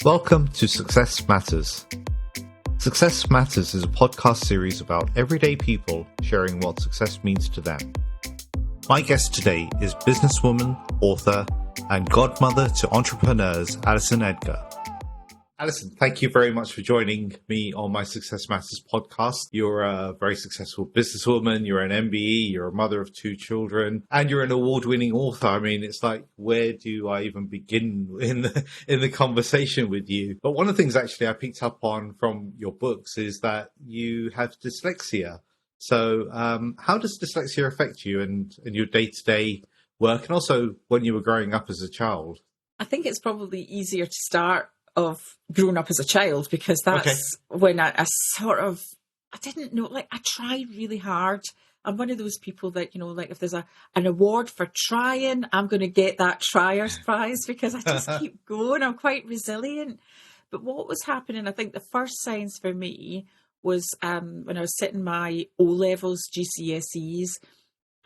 Welcome to Success Matters. Success Matters is a podcast series about everyday people sharing what success means to them. My guest today is businesswoman, author, and godmother to entrepreneurs, Alison Edgar. Alison, thank you very much for joining me on my Success Matters podcast. You're a very successful businesswoman, you're an MBE, you're a mother of 2 children, and you're an award-winning author. I mean, it's like, where do I even begin in the conversation with you? But one of the things actually I picked up on from your books is that you have dyslexia. So how does dyslexia affect you and your day-to-day work, and also when you were growing up as a child? I think it's probably easier to start of growing up as a child, because that's when I didn't know, like, I tried really hard. I'm one of those people that, like, if there's an award for trying, I'm going to get that trier's prize because I just keep going. I'm quite resilient. But what was happening, I think the first signs for me was when I was sitting my O-levels, GCSEs,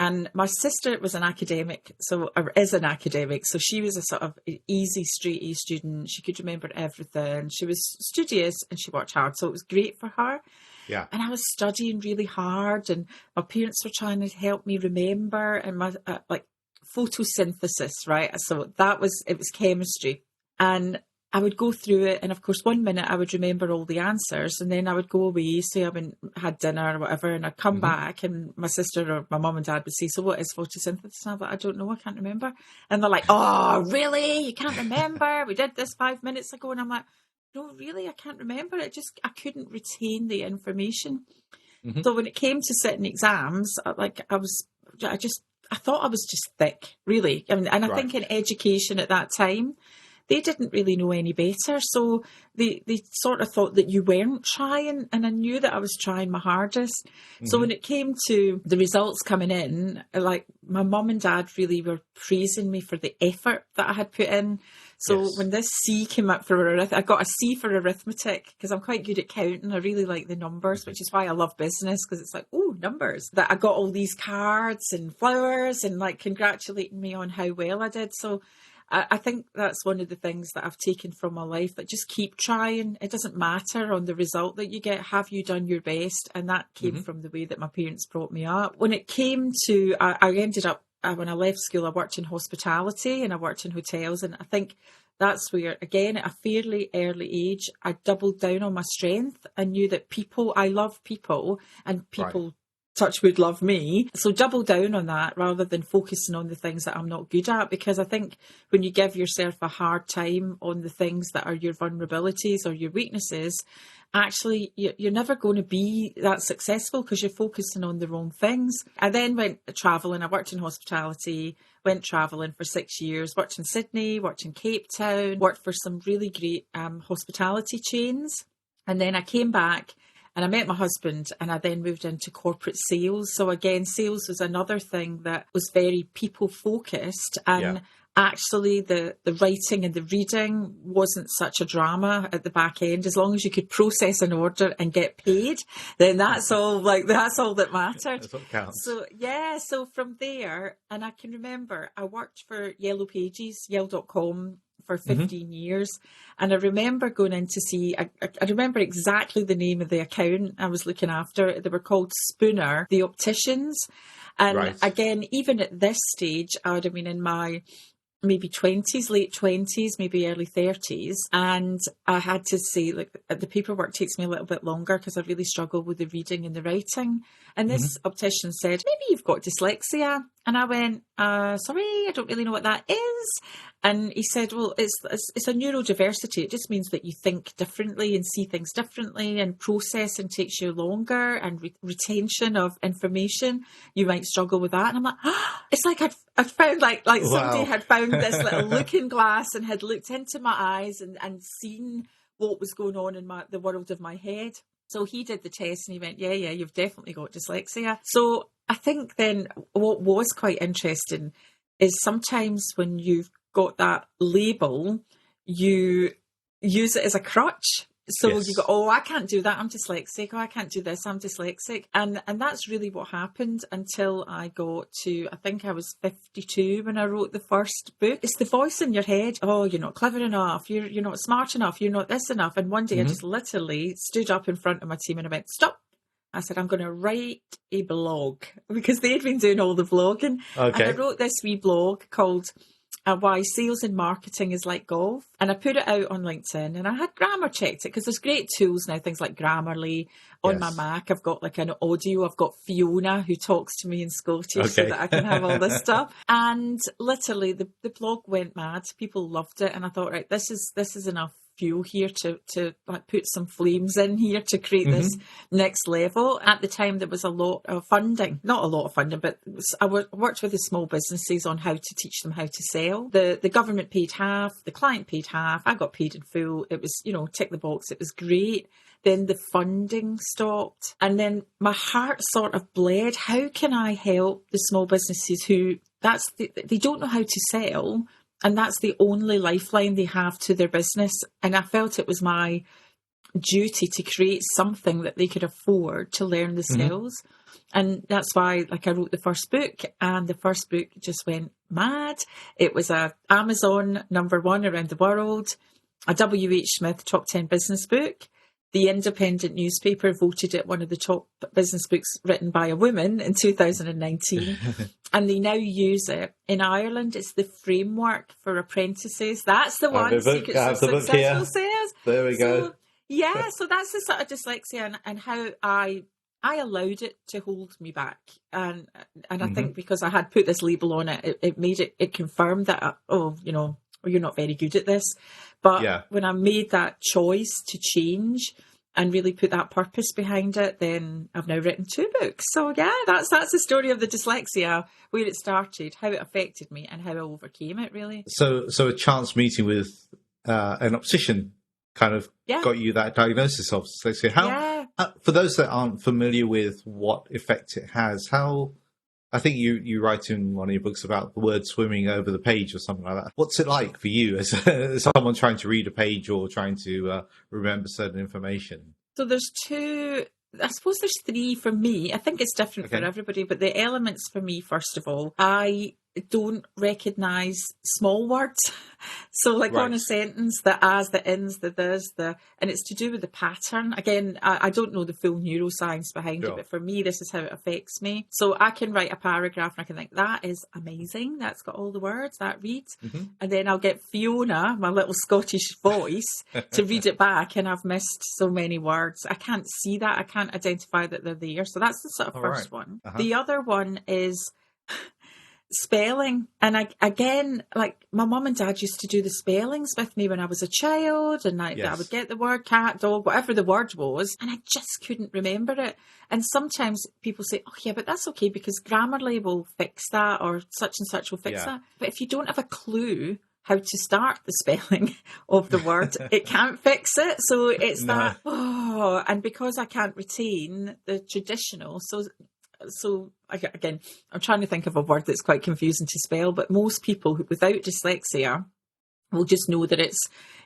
and my sister was an academic, or is an academic, so she was a sort of easy, straight A student. She could remember everything. She was studious and she worked hard, so it was great for her. Yeah. And I was studying really hard, and my parents were trying to help me remember, and my photosynthesis, right? So it was chemistry, and I would go through it, and of course, one minute I would remember all the answers, and then I would go away, say I had dinner or whatever, and I'd come back, and my sister or my mum and dad would say, "So what is photosynthesis?" And I'm like, "I don't know, I can't remember." And they're like, "Oh, really? You can't remember? We did this 5 minutes ago." And I'm like, "No, really, I can't remember. I couldn't retain the information." Mm-hmm. So when it came to sitting exams, I thought I was just thick, really. I mean, and I think in education at that time, they didn't really know any better. So they sort of thought that you weren't trying, and I knew that I was trying my hardest. Mm-hmm. So when it came to the results coming in, like, my mum and dad really were praising me for the effort that I had put in. So when this C came up for I got a C for arithmetic, because I'm quite good at counting. I really like the numbers, which is why I love business, because it's like, oh, numbers. That I got all these cards and flowers and, like, congratulating me on how well I did. So I think that's one of the things that I've taken from my life, that just keep trying. It doesn't matter on the result that you get. Have you done your best? And that came from the way that my parents brought me up. When it came to, I ended up, when I left school, I worked in hospitality and I worked in hotels. And I think that's where, again, at a fairly early age, I doubled down on my strength. I knew that I love people, and people, touch wood, love me. So double down on that rather than focusing on the things that I'm not good at, because I think when you give yourself a hard time on the things that are your vulnerabilities or your weaknesses, actually you're never going to be that successful, because you're focusing on the wrong things. I then went travelling. I worked in hospitality, went travelling for 6 years, worked in Sydney, worked in Cape Town, worked for some really great hospitality chains. And then I came back and I met my husband, and I then moved into corporate sales. So again, sales was another thing that was very people focused, and actually the writing and the reading wasn't such a drama at the back end. As long as you could process an order and get paid, then that's all that mattered. That's what counts. So from there, and I can remember I worked for Yellow Pages, Yell.com, for 15 years. And I remember going in to see, I remember exactly the name of the account I was looking after. They were called Spooner, the opticians. And again, even at this stage, I would have been in my maybe 20s, late 20s, maybe early 30s. And I had to say, like, the paperwork takes me a little bit longer because I really struggle with the reading and the writing. And this optician said, "Maybe you've got dyslexia." And I went, "Sorry, I don't really know what that is." And he said, "Well, it's a neurodiversity. It just means that you think differently and see things differently, and processing takes you longer, and retention of information, you might struggle with that." And I'm like, it's like I'd found like somebody had found this little looking glass and had looked into my eyes and seen what was going on in the world of my head. So he did the test and he went, yeah, you've definitely got dyslexia. So I think then what was quite interesting is sometimes when you've got that label, you use it as a crutch. So Yes. you go, oh, I can't do that, I'm dyslexic. Oh, I can't do this, I'm dyslexic. And that's really what happened until I got to, I think I was 52 when I wrote the first book. It's the voice in your head. Oh, you're not clever enough. You're not smart enough. You're not this enough. And one day I just literally stood up in front of my team and I went, stop. I said, I'm going to write a blog, because they'd been doing all the vlogging. Okay. And I wrote this wee blog called Why Sales and Marketing is Like Golf. And I put it out on LinkedIn, and I had grammar checked it, because there's great tools now, things like Grammarly. On my Mac, I've got like an audio. I've got Fiona who talks to me in Scottish so that I can have all this stuff. And literally the blog went mad. People loved it. And I thought, right, this is enough fuel here to like put some flames in here to create this next level. At the time, there was a lot of funding, not a lot of funding, but I worked with the small businesses on how to teach them how to sell. The government paid half, the client paid half, I got paid in full. It was, tick the box, it was great. Then the funding stopped, and then my heart sort of bled. How can I help the small businesses who they don't know how to sell, and that's the only lifeline they have to their business? And I felt it was my duty to create something that they could afford to learn the skills. And that's why, I wrote the first book, and the first book just went mad. It was a Amazon #1 around the world, a W.H. Smith top 10 business book. The Independent newspaper voted it one of the top business books written by a woman in 2019. And they now use it. In Ireland, it's the framework for apprentices. That's the one, Secrets of Successful Sales. There we go. Yeah, so that's the sort of dyslexia and how I allowed it to hold me back. And I think because I had put this label on it, it made it confirmed that, you're not very good at this. But when I made that choice to change and really put that purpose behind it, then I've now written 2 books. So yeah, that's the story of the dyslexia, where it started, how it affected me, and how I overcame it, really. So a chance meeting with an optician kind of got you that diagnosis of dyslexia. How, for those that aren't familiar with what effect it has, I think you write in one of your books about the word swimming over the page or something like that. What's it like for you as someone trying to read a page or trying to remember certain information? So there's 2, I suppose there's 3 for me. I think it's different for everybody, but the elements for me, first of all, I don't recognise small words. So on a sentence, the as, the ins, the this, and it's to do with the pattern. Again, I don't know the full neuroscience behind it, but for me, this is how it affects me. So I can write a paragraph and I can think, that is amazing. That's got all the words, that reads. And then I'll get Fiona, my little Scottish voice, to read it back, and I've missed so many words. I can't see that. I can't identify that they're there. So that's the sort of first one. The other one is spelling. And again, my mum and dad used to do the spellings with me when I was a child, and I would get the word cat, dog, whatever the word was, and I just couldn't remember it. And sometimes people say, oh yeah, but that's okay because Grammarly will fix that, or such and such will fix that. But if you don't have a clue how to start the spelling of the word, it can't fix it. So it's and because I can't retain the traditional, so again, I'm trying to think of a word that's quite confusing to spell, but most people without dyslexia will just know that it's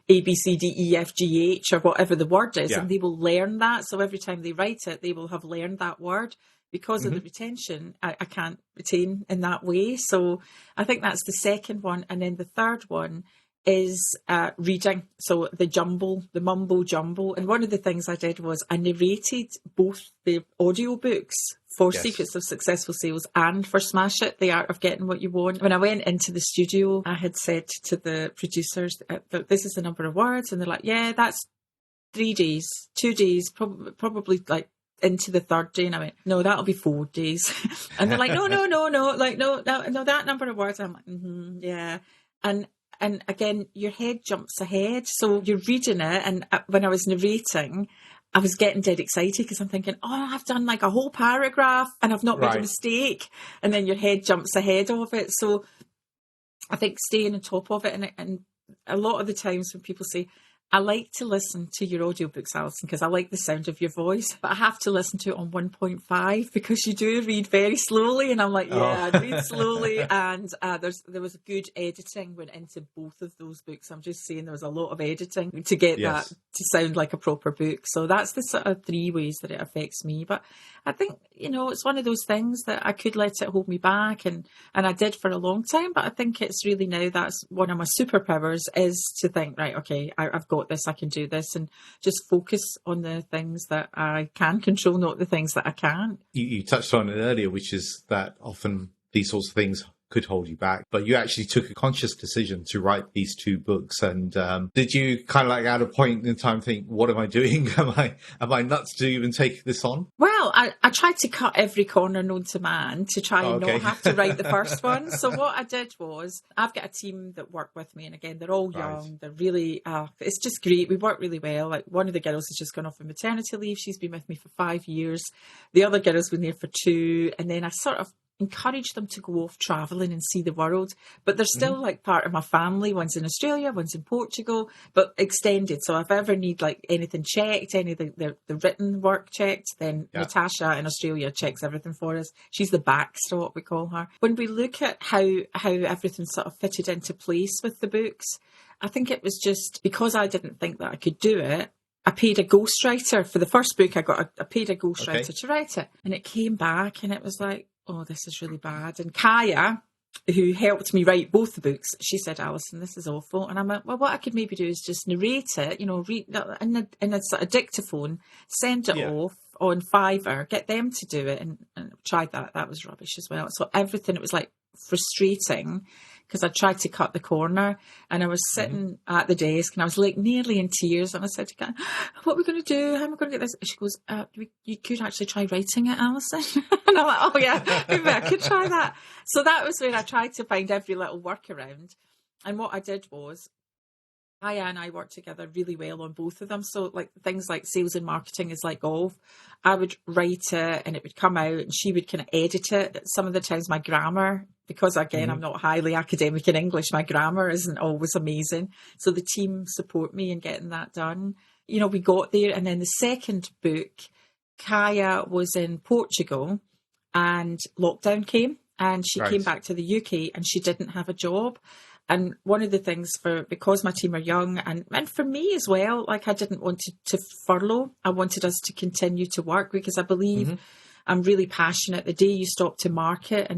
A, B, C, D, E, F, G, H, or whatever the word is, and they will learn that. So every time they write it, they will have learned that word. Because of the retention, I can't retain in that way. So I think that's the second one. And then the third one is reading. So the mumbo jumbo. And one of the things I did was I narrated both the audiobooks for Secrets of Successful Sales and for Smash It, The Art of Getting What You Want. When I went into the studio, I had said to the producers, this is the number of words. And they're like, yeah, that's 3 days, 2 days, probably into the third day. And I went, no, that'll be 4 days. And they're like, no, that number of words. I'm like, yeah. And again, your head jumps ahead. So you're reading it. And when I was narrating, I was getting dead excited because I'm thinking, oh, I've done a whole paragraph and I've not made a mistake. And then your head jumps ahead of it. So I think staying on top of it, and a lot of the times when people say, I like to listen to your audiobooks, Alison, because I like the sound of your voice, but I have to listen to it on 1.5 because you do read very slowly. And I'm like, yeah, I'd read slowly. And there was a good editing went into both of those books. I'm just saying there was a lot of editing to get that to sound like a proper book. So that's the sort of 3 ways that it affects me. But I think, it's one of those things that I could let it hold me back. And I did for a long time. But I think it's really now that's one of my superpowers is to think, right, okay, I've got this, I can do this, and just focus on the things that I can control, not the things that I can't. You touched on it earlier, which is that often these sorts of things could hold you back, but you actually took a conscious decision to write these 2 books. And did you kind of like at a point in time think, what am I doing? Am I nuts to even take this on? Well, I tried to cut every corner known to man to try and not have to write the first one. So what I did was, I've got a team that work with me, and again, they're all young. Right. They're really, it's just great. We work really well. Like, one of the girls has just gone off on maternity leave. She's been with me for 5 years. The other girl's been there for 2. And then I sort of encourage them to go off travelling and see the world, but they're still like part of my family. One's in Australia, one's in Portugal, but extended. So if I ever need like anything checked, any of the written work checked, then Natasha in Australia checks everything for us. She's the backstop, we call her. When we look at how everything sort of fitted into place with the books, I think it was just because I didn't think that I could do it. I paid a ghostwriter for the first book. I paid a ghostwriter to write it, and it came back and it was like, oh, this is really bad. And Kaya, who helped me write both the books, she said, Alison, this is awful. And I'm like, well, what I could maybe do is just narrate it, read in a sort of dictaphone, send it off on Fiverr, get them to do it. And tried that. That was rubbish as well. So everything, it was like frustrating because I tried to cut the corner, and I was sitting at the desk and I was like nearly in tears, and I said to Karen, what are we going to do? How am I going to get this? And she goes, you could actually try writing it, Alison. And I'm like, oh yeah, maybe I could try that. So that was where I tried to find every little workaround. And what I did was, Aya and I worked together really well on both of them. So like things like sales and marketing is like golf. I would write it and it would come out, and she would kind of edit it. Some of the times my grammar, because again, I'm not highly academic in English, my grammar isn't always amazing. So the team support me in getting that done. We got there. And then the second book, Kaya was in Portugal and lockdown came, and she came back to the UK and she didn't have a job. And one of the things because my team are young and for me as well, like I didn't want to furlough. I wanted us to continue to work because I believe I'm really passionate. The day you stop to market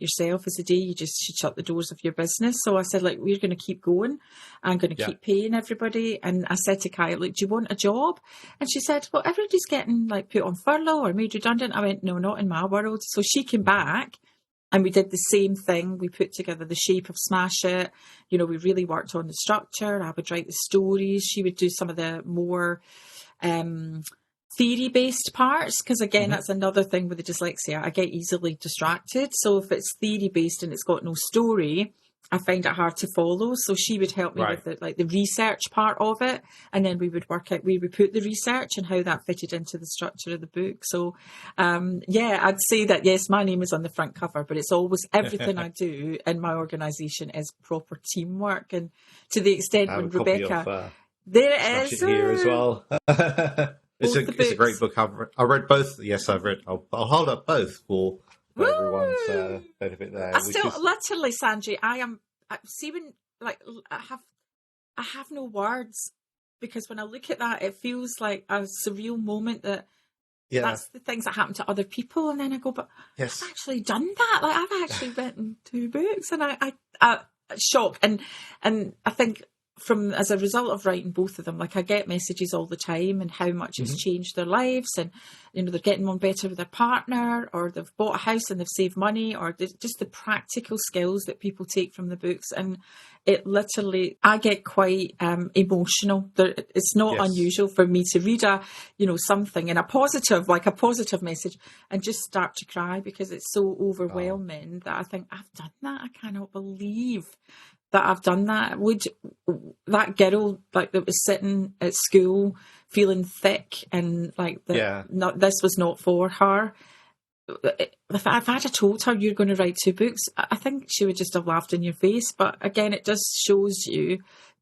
yourself is the day you shut the doors of your business. So I said, like, we're going to keep going. I'm going to keep paying everybody. And I said to Kaya, like, do you want a job? And she said, well, everybody's getting like put on furlough or made redundant. I went, no, not in my world. So she came back. And we did the same thing. We put together the shape of Smash It. We really worked on the structure. I would write the stories. She would do some of the more theory-based parts. Because again, that's another thing with the dyslexia. I get easily distracted. So if it's theory-based and it's got no story, I find it hard to follow. So she would help me with the research part of it. And then we would work out, we would put the research and how that fitted into the structure of the book. So, I'd say that, yes, my name is on the front cover, but it's always everything I do in my organisation is proper teamwork. And to the extent when Rebecca, there it is here as well. It's a great book. I read both. Yes, I've read. I'll hold up both for everyone's benefit there. Literally, Sanjay, I have no words, because when I look at that, it feels like a surreal moment that's the things that happen to other people, and then I go, but I've actually done that. Like, I've actually written 2 books, and I shocked, and I think as a result of writing both of them, like I get messages all the time and how much it's changed their lives, and they're getting on better with their partner, or they've bought a house and they've saved money, or just the practical skills that people take from the books. And it literally, I get quite emotional. It's not unusual for me to read something in a positive message and just start to cry, because it's so overwhelming that I think, I've done that. I cannot believe that I've done that. Would that girl that was sitting at school feeling thick and this was not for her? If I'd told her you're going to write 2 books, I think she would just have laughed in your face. But again, it just shows you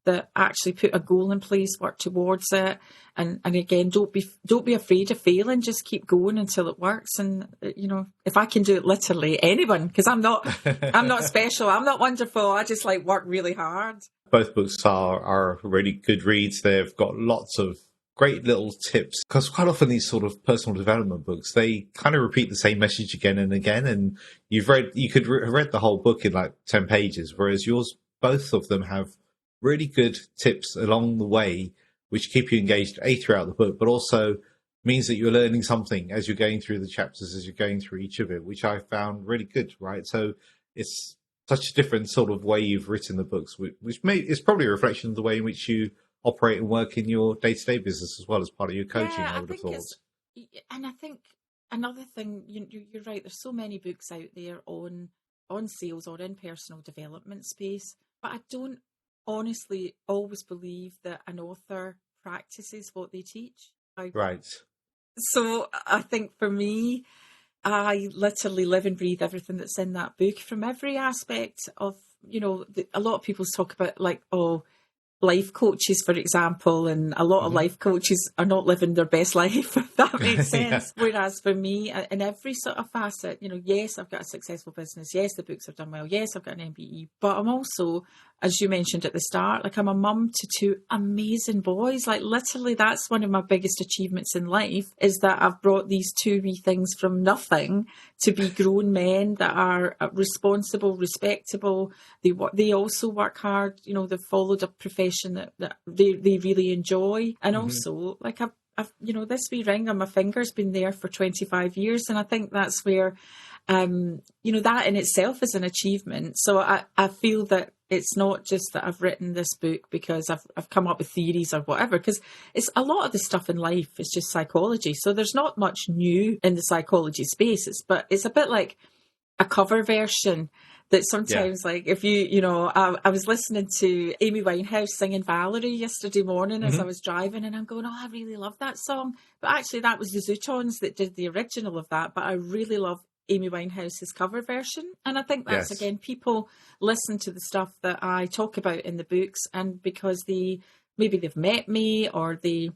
that actually put a goal in place, work towards it, and again, don't be afraid of failing. Just keep going until it works. And if I can do it, literally anyone, because I'm not special, I'm not wonderful. I just like work really hard. Both books are really good reads. They've got lots of great little tips, because quite often these sort of personal development books, they kind of repeat the same message again and again, and you could have read the whole book in like 10 pages, whereas yours, both of them have really good tips along the way which keep you engaged throughout the book, but also means that you're learning something as you're going through the chapters, as you're going through each of it, which I found really good, right? So it's such a different sort of way you've written the books, which is probably a reflection of the way in which you operate and work in your day-to-day business as well, as part of your coaching, I would have thought. And I think another thing, you're right, there's so many books out there on sales or in personal development space, but I don't honestly always believe that an author practices what they teach. Right. So I think for me, I literally live and breathe everything that's in that book, from every aspect of, a lot of people talk about like, life coaches, for example, and a lot of life coaches are not living their best life, if that makes sense. Yeah. Whereas for me, in every sort of facet, yes, I've got a successful business. Yes, the books have done well. Yes, I've got an MBE. But I'm also, as you mentioned at the start, like I'm a mum to two amazing boys. Like literally, that's one of my biggest achievements in life, is that I've brought these two wee things from nothing to be grown men that are responsible, respectable. They also work hard. They've followed a profession that they really enjoy. And also, like I've this wee ring on my finger's been there for 25 years. And I think that's where, that in itself is an achievement. So I feel that it's not just that I've written this book because I've come up with theories or whatever, because it's a lot of the stuff in life is just psychology. So there's not much new in the psychology spaces, but it's a bit like a cover version that sometimes, like, if I was listening to Amy Winehouse singing Valerie yesterday morning as I was driving, and I'm going, I really love that song. But actually that was the Zootons that did the original of that. But I really love Amy Winehouse's cover version. And I think that's, again, people listen to the stuff that I talk about in the books, and because maybe they've met me, or they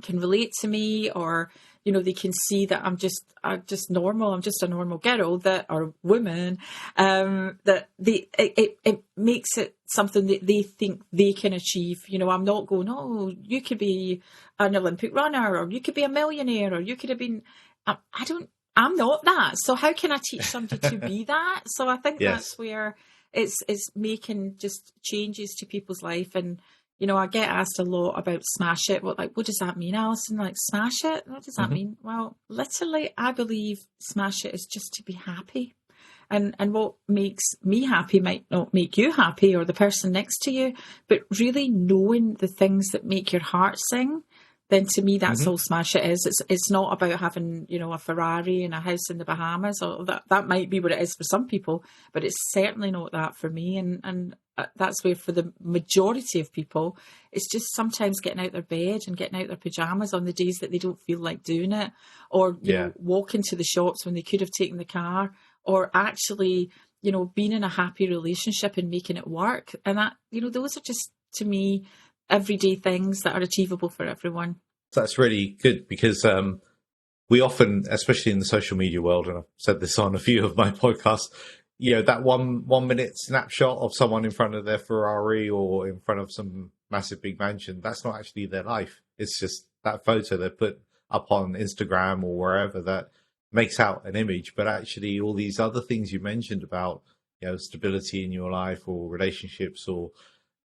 can relate to me, or they can see that I'm just normal. I'm just a normal girl or woman. That it makes it something that they think they can achieve. I'm not going, you could be an Olympic runner, or you could be a millionaire, or you could have been. I'm not that. So how can I teach somebody to be that? So I think that's where it's making just changes to people's life. And I get asked a lot about smash it. What does that mean, Alison? Like, smash it? What does that mean? Well, literally, I believe smash it is just to be happy. And what makes me happy might not make you happy, or the person next to you, but really knowing the things that make your heart sing, then to me, that's all smash it is. It's not about having, a Ferrari and a house in the Bahamas, or that might be what it is for some people, but it's certainly not that for me. And that's where, for the majority of people, it's just sometimes getting out their bed and getting out their pajamas on the days that they don't feel like doing it, or walking to the shops when they could have taken the car, or actually, being in a happy relationship and making it work. And that, those are just, to me, everyday things that are achievable for everyone. That's really good, because we often, especially in the social media world, and I've said this on a few of my podcasts, that 1 minute snapshot of someone in front of their Ferrari or in front of some massive big mansion, that's not actually their life. It's just that photo they put up on Instagram or wherever that makes out an image. But actually all these other things you mentioned about, stability in your life, or relationships, or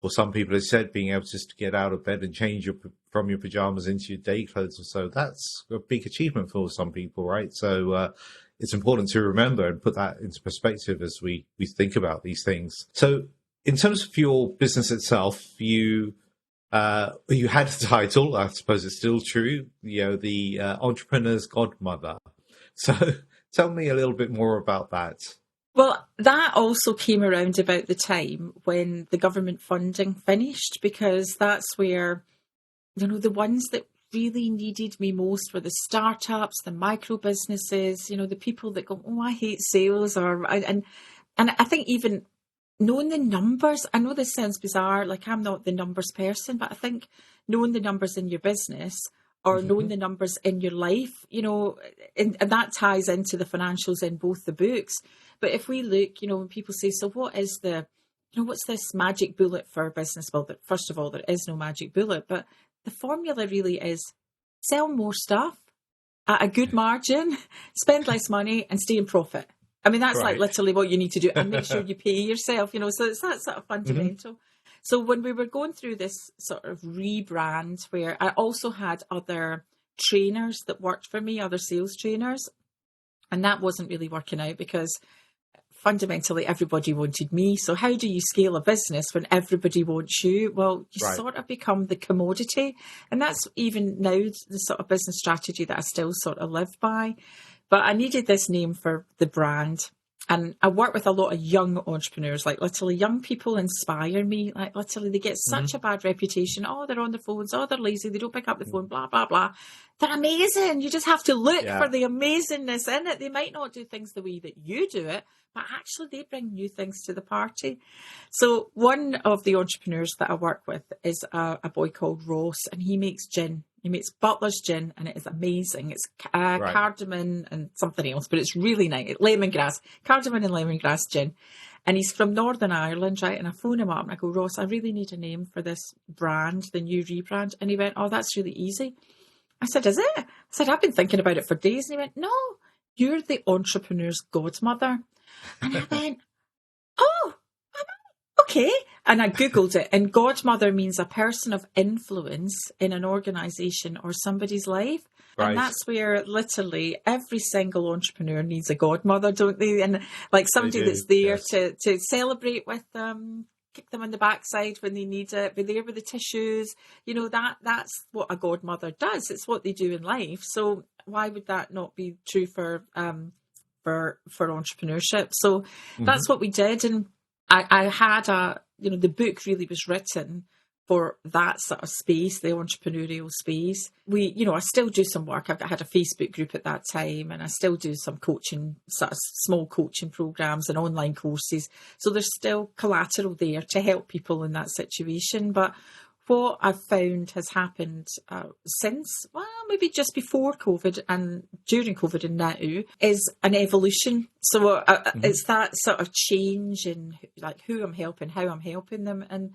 some people have said being able just to get out of bed and change from your pajamas into your day clothes or so, that's a big achievement for some people, right? So it's important to remember and put that into perspective as we think about these things. So in terms of your business itself, you had a title, I suppose it's still true, the Entrepreneur's Godmother. So tell me a little bit more about that. Well, that also came around about the time when the government funding finished, because that's where, the ones that really needed me most were the startups, the micro businesses, the people that go, I hate sales, and I think even knowing the numbers, I know this sounds bizarre, like I'm not the numbers person, but I think knowing the numbers in your business or knowing the numbers in your life, you know, and that ties into the financials in both the books. But if we look, you know, when people say, so what is the, you know, what's this magic bullet for business? Well, first of all, there is no magic bullet, but the formula really is sell more stuff at a good margin, spend less money and stay in profit. I mean, that's like literally what you need to do, and make sure you pay yourself, you know, so it's that sort of fundamental. So when we were going through this sort of rebrand, where I also had other trainers that worked for me, other sales trainers, and that wasn't really working out because fundamentally everybody wanted me. So how do you scale a business when everybody wants you? Well, you sort of become the commodity. And that's even now the sort of business strategy that I still sort of live by. But I needed this name for the brand. And I work with a lot of young entrepreneurs, like literally young people inspire me. Like literally they get such a bad reputation. Oh, they're on their phones. Oh, they're lazy. They don't pick up the phone, blah, blah, blah. They're amazing. You just have to look for the amazingness in it. They might not do things the way that you do it, but actually they bring new things to the party. So one of the entrepreneurs that I work with is a boy called Ross, and he makes gin. He makes Butler's gin, and it is amazing. It's cardamom and something else, but it's really nice. Lemongrass, cardamom and lemongrass gin. And he's from Northern Ireland, right? And I phone him up and I go, Ross, I really need a name for this brand, the new rebrand. And he went, oh, that's really easy. I said, is it? I said, I've been thinking about it for days. And he went, no, you're the entrepreneur's godmother. And I went, oh, okay. And I Googled it, and godmother means a person of influence in an organisation or somebody's life. Right. And that's where literally every single entrepreneur needs a godmother, don't they? And like somebody that's there to celebrate with them, kick them on the backside when they need it, be there with the tissues. You know, that's what a godmother does. It's what they do in life. So why would that not be true for entrepreneurship? So that's what we did. And I had the book really was written for that sort of space, the entrepreneurial space. I still do some work. I had a Facebook group at that time, and I still do some coaching, sort of small coaching programs and online courses. So there's still collateral there to help people in that situation. But what I've found has happened since, well, maybe just before COVID and during COVID and now, is an evolution. So it's that sort of change in like who I'm helping, how I'm helping them. And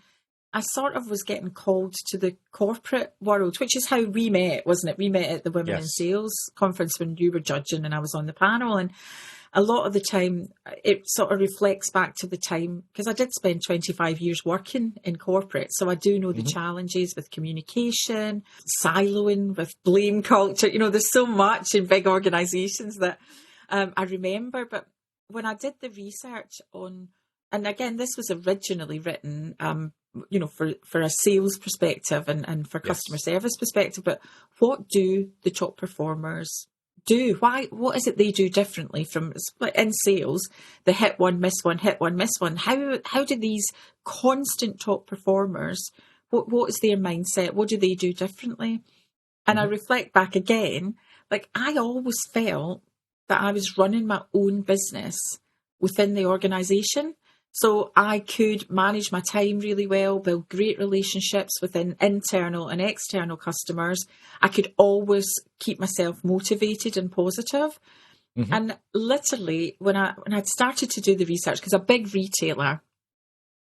I sort of was getting called to the corporate world, which is how we met, wasn't it? We met at the Women in Sales conference when you were judging and I was on the panel. And a lot of the time, it sort of reflects back to the time, because I did spend 25 years working in corporate. So I do know the challenges with communication, siloing, with blame culture. You know, there's so much in big organisations that I remember. But when I did the research on, and again, this was originally written, for a sales perspective and for customer service perspective. But what do the top performers do? What is it they do differently from, like in sales, the hit one, miss one, hit one, miss one? How do these constant top performers, what is their mindset? What do they do differently? And I reflect back again, like I always felt that I was running my own business within the organisation. So I could manage my time really well, build great relationships within internal and external customers. I could always keep myself motivated and positive. And literally, when I'd started to do the research, because a big retailer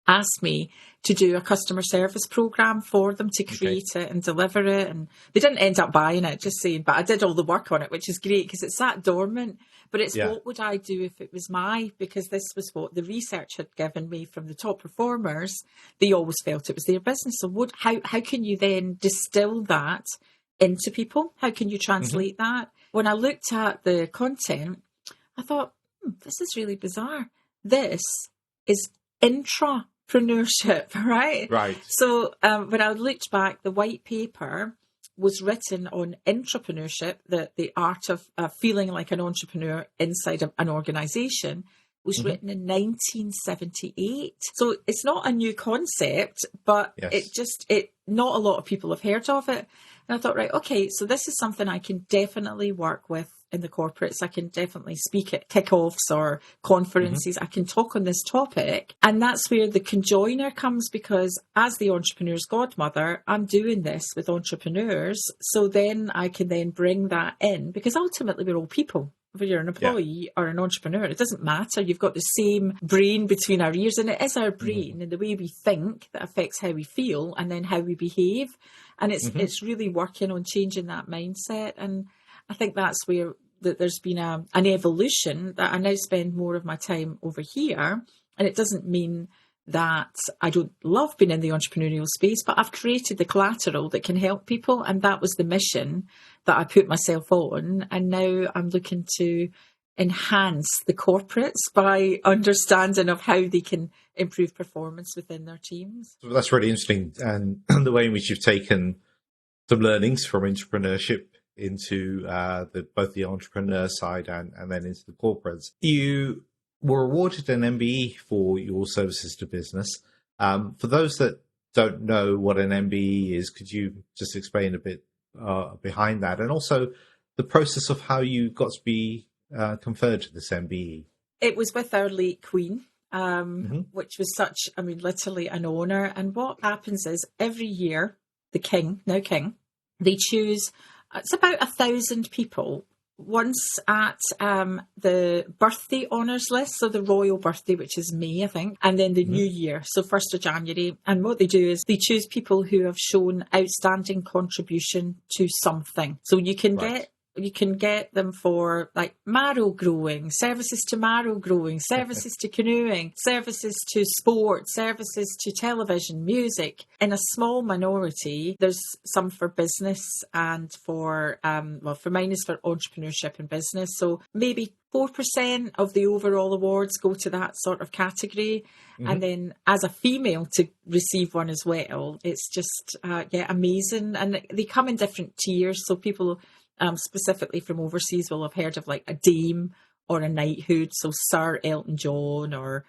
asked me to do a customer service program for them to create it and deliver it. And they didn't end up buying it, just saying, but I did all the work on it, which is great because it sat dormant. But it's what would I do if it was because this was what the research had given me from the top performers. They always felt it was their business. So how can you then distill that into people? How can you translate that? When I looked at the content, I thought, this is really bizarre. This is intrapreneurship, right? Right. So when I looked back, the white paper was written on entrepreneurship, the art of feeling like an entrepreneur inside of an organisation, was written in 1978. So it's not a new concept, but it not a lot of people have heard of it. And I thought, right, okay, so this is something I can definitely work with in the corporates. I can definitely speak at kickoffs or conferences. I can talk on this topic. And that's where the conjoiner comes, because as the entrepreneur's godmother, I'm doing this with entrepreneurs. So then I can then bring that in, because ultimately we're all people. Whether you're an employee or an entrepreneur, it doesn't matter. You've got the same brain between our ears, and it is our brain and the way we think that affects how we feel and then how we behave. And it's really working on changing that mindset. And I think that's where there's been an evolution, that I now spend more of my time over here. And it doesn't mean that I don't love being in the entrepreneurial space, but I've created the collateral that can help people. And that was the mission that I put myself on. And now I'm looking to enhance the corporates by understanding of how they can improve performance within their teams. So that's really interesting. And the way in which you've taken some learnings from entrepreneurship into both the entrepreneur side and then into the corporates. You were awarded an MBE for your services to business. For those that don't know what an MBE is, could you just explain a bit behind that, and also the process of how you got to be conferred to this MBE? It was with our late Queen, which was such, literally an honour. And what happens is every year, the King, now King, they choose, it's about 1,000 people once at the birthday honours list, so the royal birthday, which is May, I think, and then the new year, so 1st of January. And what they do is they choose people who have shown outstanding contribution to something. So you can get them for like marrow growing, services to marrow growing, services to canoeing, services to sport, services to television, music. In a small minority, there's some for business and for mine is for entrepreneurship and business. So maybe 4% of the overall awards go to that sort of category. And then as a female to receive one as well, it's just, amazing. And they come in different tiers. So people specifically from overseas will have heard of like a Dame or a knighthood, so Sir Elton John or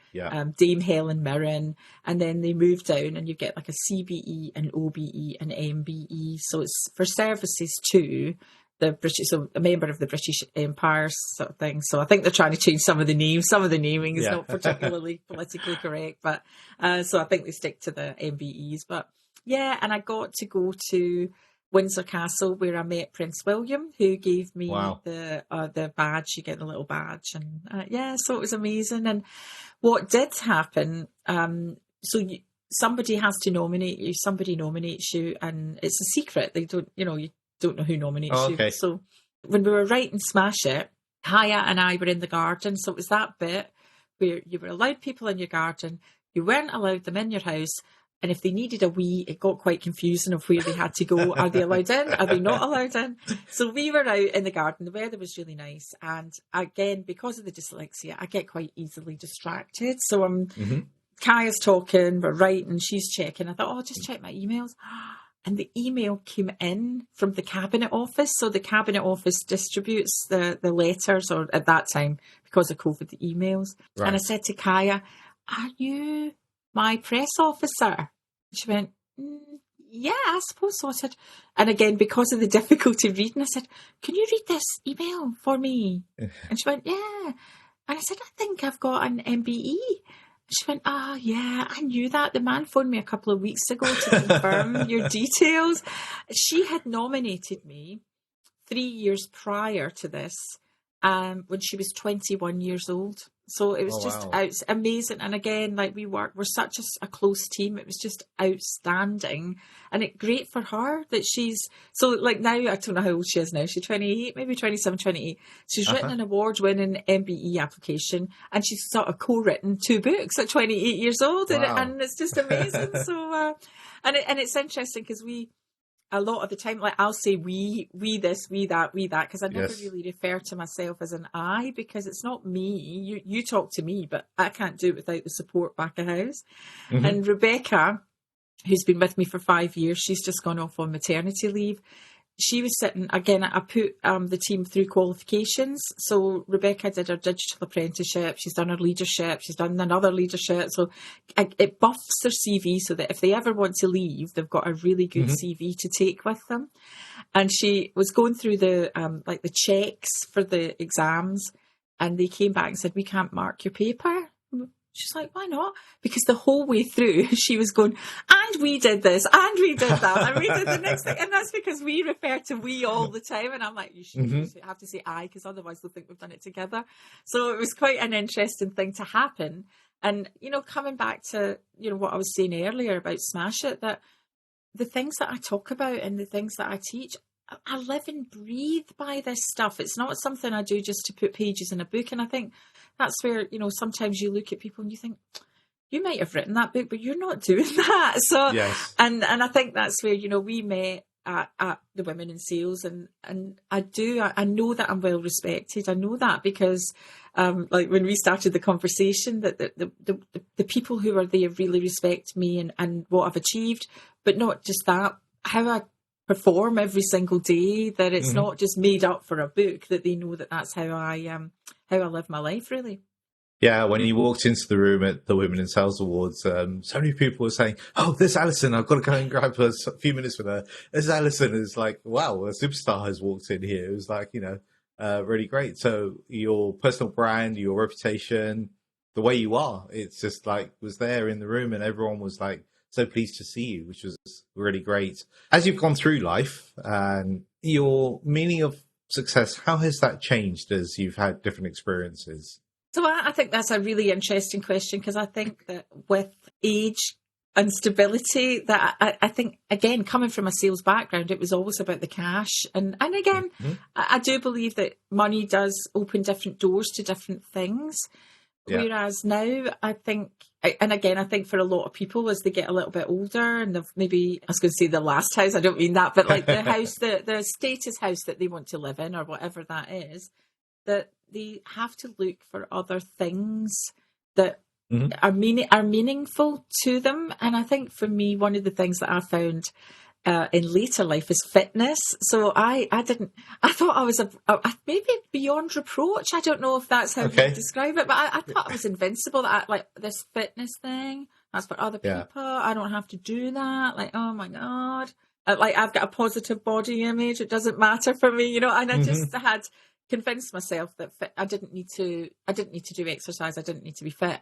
Dame Helen Mirren, and then they move down and you get like a CBE, an OBE, an MBE. So it's for services to the British, so a member of the British Empire sort of thing. So I think they're trying to change some of the names. Some of the naming is not particularly politically correct, but so I think they stick to the MBEs. But yeah, and I got to go to Windsor Castle, where I met Prince William, who gave me the badge. You get the little badge, and so it was amazing. And what did happen? Somebody has to nominate you. Somebody nominates you, and it's a secret. They don't, you don't know who nominates you. So when we were writing Smash It, Kaya and I were in the garden. So it was that bit where you were allowed people in your garden. You weren't allowed them in your house. And if they needed a wee, it got quite confusing of where they had to go. Are they allowed in? Are they not allowed in? So we were out in the garden. The weather was really nice. And again, because of the dyslexia, I get quite easily distracted. So Kaya's talking, we're writing, she's checking. I thought, I'll just check my emails. And the email came in from the Cabinet Office. So the Cabinet Office distributes the letters, or at that time, because of COVID, the emails. Right. And I said to Kaya, are you my press officer? She went, yeah, I suppose so. I said, and again, because of the difficulty reading, I said, can you read this email for me? And she went, yeah. And I said, I think I've got an MBE. She went, yeah, I knew that. The man phoned me a couple of weeks ago to confirm your details. She had nominated me 3 years prior to this, when she was 21 years old. So it was it's amazing. And again, like we're such a close team. It was just outstanding. And great for her that she's, so like now, I don't know how old she is now. She's 28, maybe 27, 28. She's written an award-winning MBE application, and she's sort of co-written 2 books at 28 years old. And it's just amazing. So, and it's interesting because a lot of the time, like I'll say we this, we that, because I never really refer to myself as an I, because it's not me. You talk to me, but I can't do it without the support back at house. And Rebecca, who's been with me for 5 years, she's just gone off on maternity leave. She was sitting, again, I put the team through qualifications. So Rebecca did her digital apprenticeship. She's done her leadership. She's done another leadership. So it buffs their CV so that if they ever want to leave, they've got a really good CV to take with them. And she was going through the like the checks for the exams, and they came back and said, we can't mark your paper. She's like, why not? Because the whole way through, she was going, and we did this, and we did that, and we did the next thing. And that's because we refer to we all the time. And I'm like, you should have to say I, because otherwise they'll think we've done it together. So it was quite an interesting thing to happen. And, you know, coming back to, you know, what I was saying earlier about Smash It, that the things that I talk about and the things that I teach, I live and breathe by this stuff. It's not something I do just to put pages in a book. And I think that's where, you know, sometimes you look at people and you think, you might have written that book, but you're not doing that. So, yes. And I think that's where, you know, we met at the Women in Sales, and I know that I'm well respected. I know that because, like when we started the conversation, that the people who are there really respect me and what I've achieved, but not just that, how I perform every single day, that it's not just made up for a book, that they know that that's how I live my life, really. Yeah, when you walked into the room at the Women in Sales Awards, so many people were saying, oh, there's Alison, I've got to go and grab a few minutes with her. There's Alison. It's like, wow, a superstar has walked in here. It was like, you know, really great. So your personal brand, your reputation, the way you are, it's just like was there in the room, and everyone was like so pleased to see you, which was really great. As you've gone through life and your meaning of success, how has that changed as you've had different experiences? So I think that's a really interesting question, because I think that with age and stability, that I think, again, coming from a sales background, it was always about the cash. And again, I do believe that money does open different doors to different things. Yeah. Whereas now, I think, and again, I think for a lot of people, as they get a little bit older and they've maybe, I was going to say the last house, I don't mean that, but like the house, the status house that they want to live in, or whatever that is, that they have to look for other things that are meaningful to them. And I think for me, one of the things that I found in later life is fitness. So I thought I was maybe beyond reproach. I don't know if that's how you describe it, but I thought I was invincible. That I, like this fitness thing, that's for other people. Yeah. I don't have to do that. Like, oh my God. Like I've got a positive body image. It doesn't matter for me, you know, and I just had convinced myself that I didn't need to do exercise. I didn't need to be fit.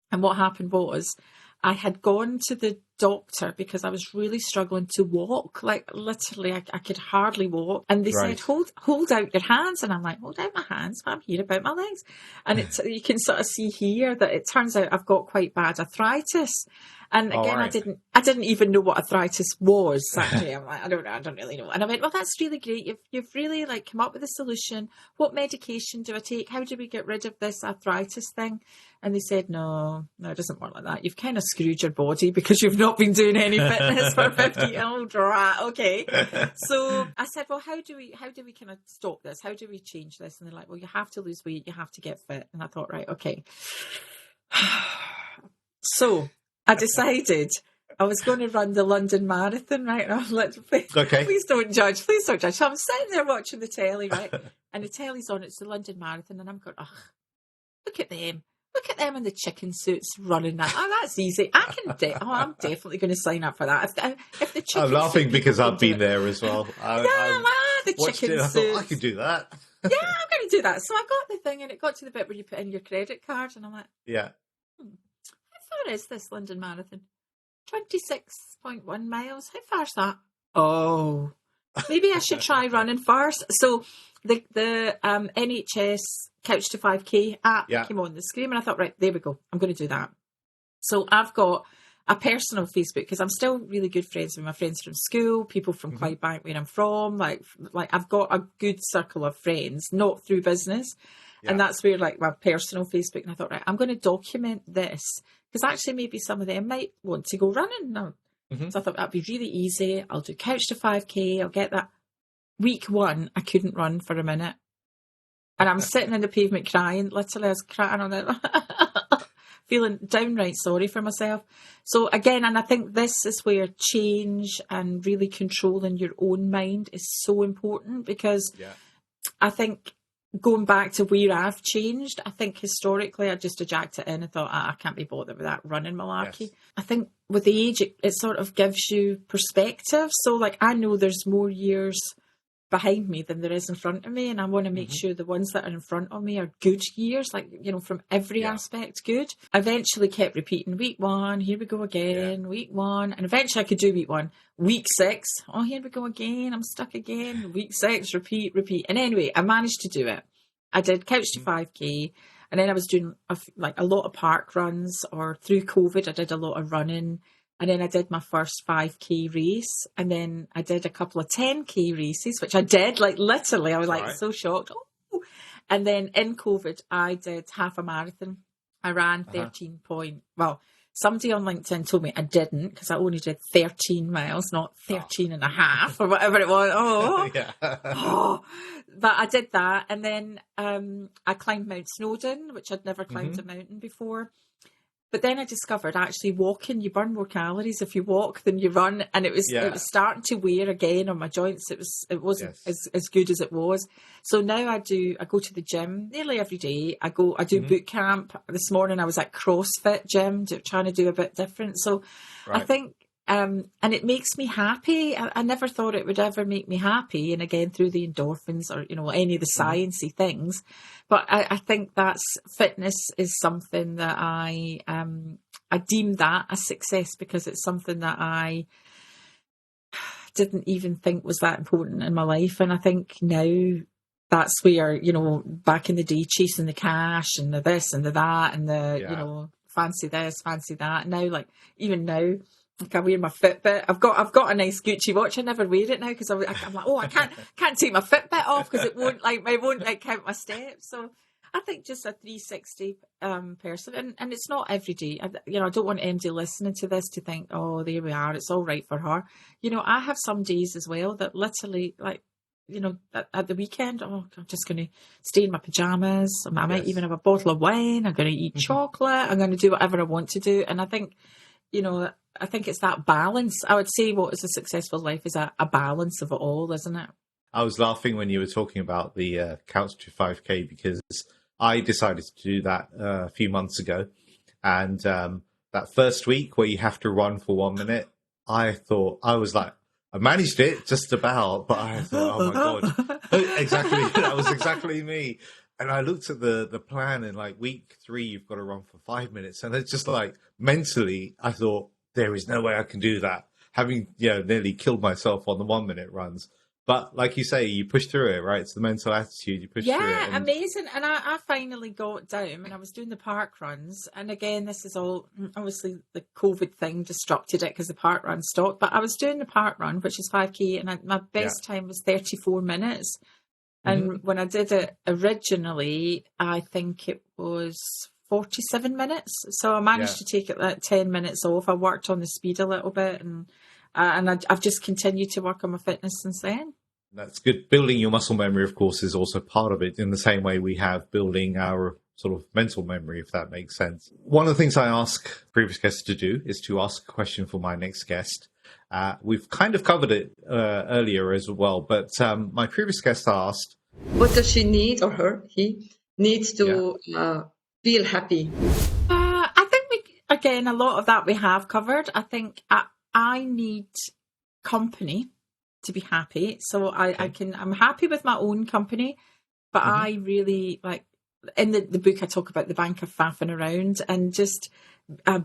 And what happened was I had gone to the doctor because I was really struggling to walk. Like literally, I could hardly walk. And they said, hold out your hands. And I'm like, hold out my hands, but I'm here about my legs. And it's, you can sort of see here that it turns out I've got quite bad arthritis. And again, I didn't even know what arthritis was. Actually, I'm like, I don't really know. And I went, well, that's really great. You've really like come up with a solution. What medication do I take? How do we get rid of this arthritis thing? And they said, no, it doesn't work like that. You've kind of screwed your body because you've not been doing any fitness for 50. Oh, right, okay. So I said, well, how do we kind of stop this? How do we change this? And they're like, well, you have to lose weight. You have to get fit. And I thought, right, okay. So I decided I was going to run the London Marathon, right? Please don't judge. Please don't judge. So I'm sitting there watching the telly, right? And the telly's on. It's the London Marathon. And I'm going, oh, look at them. Look at them in the chicken suits running that. Oh, that's easy. I'm definitely going to sign up for that. If the chicken I'm laughing because I've been there as well. The chicken suits. I could do that. Yeah, I'm going to do that. So I got the thing, and it got to the bit where you put in your credit card, and I'm like, yeah. How far is this London Marathon? 26.1 miles. How far's that? Oh, maybe I should try running first. So the NHS Couch to 5K app came on the screen, and I thought, right, there we go. I'm going to do that. So I've got a personal Facebook, because I'm still really good friends with my friends from school, people from Clydebank where I'm from. Like I've got a good circle of friends, not through business. Yeah. And that's where like my personal Facebook, and I thought, right, I'm going to document this, because actually maybe some of them might want to go running now. So I thought that'd be really easy. I'll do Couch to 5K. I'll get that. Week 1, I couldn't run for a minute. And I'm sitting in the pavement crying. Literally, I was crying on it. Feeling downright sorry for myself. So again, and I think this is where change and really controlling your own mind is so important, because I think going back to where I've changed, I think historically I just jacked it in and thought, I can't be bothered with that running malarkey. Yes. I think with the age, it sort of gives you perspective. So like, I know there's more years behind me than there is in front of me, and I want to make sure the ones that are in front of me are good years, like, you know, from every aspect good. I eventually kept repeating week 1, here we go again, week 1, and eventually I could do week 1. Week 6, oh, here we go again, I'm stuck again. Week 6, repeat. And anyway, I managed to do it. I did Couch to 5K, and then I was doing a lot of park runs, or through COVID I did a lot of running. And then I did my first 5K race, and then I did a couple of 10K races, which I did, like, literally. I was like so shocked. Oh. And then in COVID, I did half a marathon. I ran 13 point. Well, somebody on LinkedIn told me I didn't, because I only did 13 miles, not 13 and a half or whatever it was. But I did that. And then I climbed Mount Snowdon, which I'd never climbed a mountain before. But then I discovered actually walking, you burn more calories if you walk than you run, and it was starting to wear again on my joints. It wasn't as good as it was. So now I go to the gym nearly every day. I do boot camp. This morning I was at CrossFit gym trying to do a bit different. So I think and it makes me happy. I never thought it would ever make me happy, and again through the endorphins or, you know, any of the sciencey things. But I think fitness is something that I deem that a success, because it's something that I didn't even think was that important in my life. And I think now that's where, you know, back in the day, chasing the cash and the this and the that and the, you know, fancy this, fancy that. Now, like, even now, like, I wear my Fitbit. I've got a nice Gucci watch. I never wear it now because I'm like, oh, I can't take my Fitbit off because it won't count my steps. So I think just a 360 person, and it's not every day. I don't want MD listening to this to think, oh, there we are, it's all right for her. You know, I have some days as well that literally, like, you know, at the weekend, I'm just going to stay in my pajamas. I might even have a bottle of wine. I'm going to eat chocolate. I'm going to do whatever I want to do. And I think, you know, it's that balance. I would say what is a successful life is a balance of it all, isn't it? I was laughing when you were talking about the Couch to 5K, because I decided to do that a few months ago. And that first week where you have to run for 1 minute, I was like, I managed it just about, but I thought, oh my God, exactly. That was exactly me. And I looked at the plan, and like week 3, you've got to run for 5 minutes. And it's just like, mentally, I thought, there is no way I can do that, having, you know, nearly killed myself on the 1 minute runs. But like you say, you push through it, right? It's the mental attitude, you push through it. Yeah, amazing. And I finally got down, and I was doing the park runs. And again, this is all, obviously the COVID thing disrupted it because the park run stopped. But I was doing the park run, which is 5K, and my best time was 34 minutes. And when I did it originally, I think it was 47 minutes. So I managed to take it like 10 minutes off. I worked on the speed a little bit, and I've just continued to work on my fitness since then. That's good. Building your muscle memory, of course, is also part of it, in the same way we have building our sort of mental memory, if that makes sense. One of the things I ask previous guests to do is to ask a question for my next guest. We've kind of covered it earlier as well, but my previous guest asked, what does she need, or he needs to feel happy? I think a lot of that we have covered. I think I need company to be happy. So I'm happy with my own company, but I really like, in the book I talk about the bank of faffing around, and just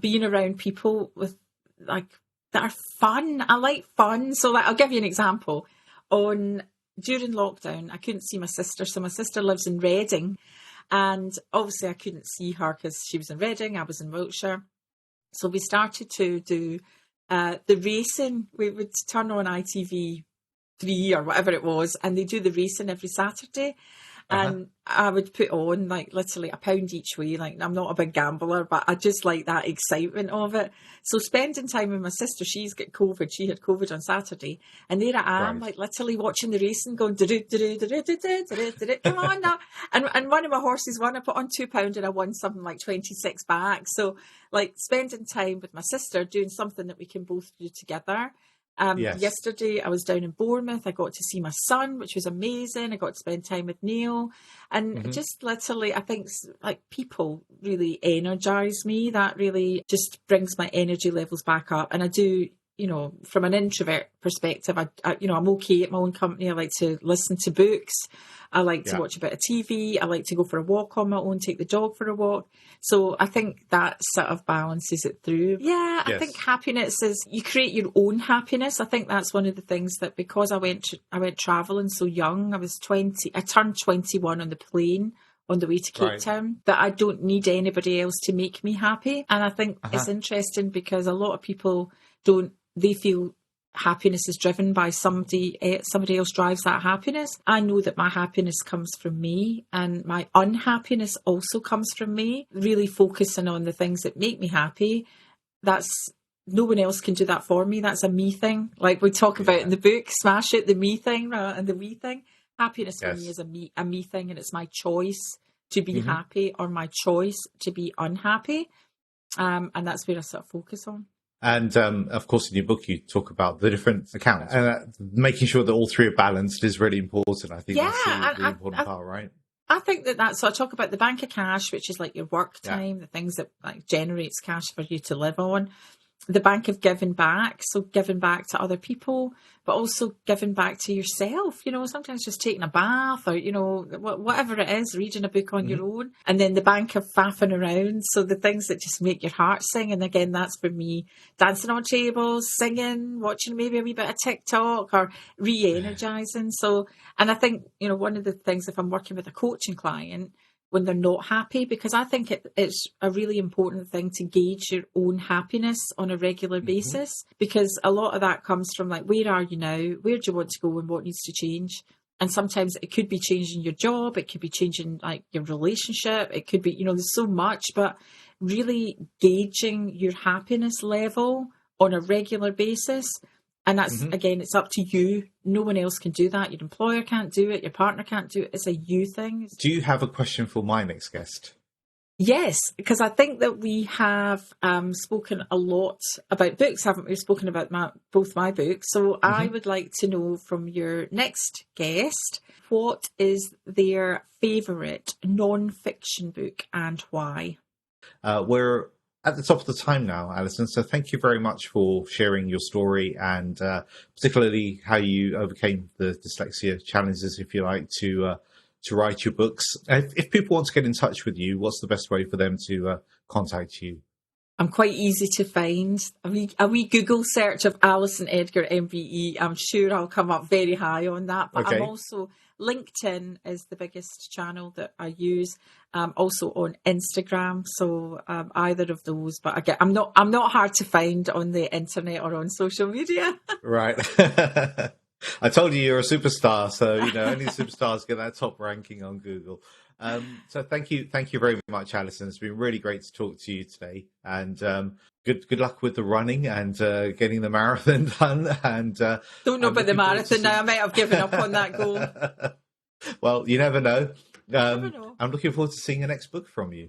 being around people with like that are fun. I like fun. So like, I'll give you an example. During lockdown, I couldn't see my sister. So my sister lives in Reading, and obviously I couldn't see her because she was in Reading, I was in Wiltshire. So we started to do the racing. We would turn on ITV3 or whatever it was, and they do the racing every Saturday. And I would put on like literally £1 each way. Like, I'm not a big gambler, but I just like that excitement of it. So spending time with my sister, she's got COVID. She had COVID on Saturday, and there I am, like literally watching the racing, going come on now. And one of my horses won. I put on £2 and I won something like 26 back. So like spending time with my sister, doing something that we can both do together. Yes. Yesterday, I was down in Bournemouth. I got to see my son, which was amazing. I got to spend time with Neil. And just literally, I think like people really energize me. That really just brings my energy levels back up. And I do, you know, from an introvert perspective, I'm okay at my own company. I like to listen to books. I like to watch a bit of TV. I like to go for a walk on my own, take the dog for a walk. So I think that sort of balances it through. Yeah, I think happiness is, you create your own happiness. I think that's one of the things that, because I went traveling so young, I turned 21 on the plane on the way to Cape Town, that I don't need anybody else to make me happy. And I think it's interesting because a lot of people they feel happiness is driven by somebody else drives that happiness. I know that my happiness comes from me, and my unhappiness also comes from me. Really focusing on the things that make me happy, no one else can do that for me. That's a me thing. Like we talk about in the book, smash it, the me thing and the we thing. Happiness for me is a me thing, and it's my choice to be happy or my choice to be unhappy. And that's where I sort of focus on. And of course, in your book, you talk about the different accounts, and making sure that all three are balanced is really important. I think that's a really important part, right? I think so I talk about the bank of cash, which is like your work time, the things that like generates cash for you to live on. The bank of giving back, so giving back to other people, but also giving back to yourself. You know, sometimes just taking a bath, or, you know, whatever it is, reading a book on your own. And then the bank of faffing around, so the things that just make your heart sing. And again, that's for me, dancing on tables, singing, watching maybe a wee bit of TikTok, or re-energizing. So, and I think, you know, one of the things, if I'm working with a coaching client, when they're not happy, because I think it's a really important thing to gauge your own happiness on a regular basis, because a lot of that comes from like, where are you now? Where do you want to go, and what needs to change? And sometimes it could be changing your job. It could be changing like your relationship. It could be, you know, there's so much, but really gauging your happiness level on a regular basis. And that's, again, it's up to you. No one else can do that. Your employer can't do it. Your partner can't do it. It's a you thing. Do you have a question for my next guest? Yes, because I think that we have spoken a lot about books, haven't we? We've spoken about both my books. So I would like to know from your next guest, what is their favourite non-fiction book and why? We're at the top of the time now, Alison, so thank you very much for sharing your story, and particularly how you overcame the dyslexia challenges, if you like, to write your books. If people want to get in touch with you, what's the best way for them to contact you? I'm quite easy to find. A wee Google search of Alison Edgar MBE, I'm sure I'll come up very high on that. But I'm also, LinkedIn is the biggest channel that I use. Also on Instagram, so either of those. But again, I'm not hard to find on the internet or on social media. Right. I told you you're a superstar, so you know only superstars get that top ranking on Google. So thank you very much, Alison. It's been really great to talk to you today, and good luck with the running and getting the marathon done. And don't know about the marathon now. I might have given up on that goal. Well, you never know. I'm looking forward to seeing the next book from you.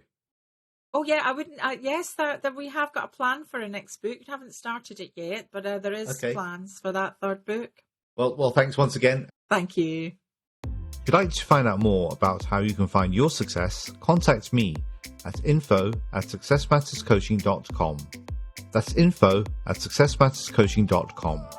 Oh yeah, I wouldn't. Yes, that we have got a plan for a next book. We haven't started it yet, but there is plans for that third book. Well, thanks once again. Thank you. If you'd like to find out more about how you can find your success, contact me at info@successmatterscoaching.com. That's info@successmatterscoaching.com.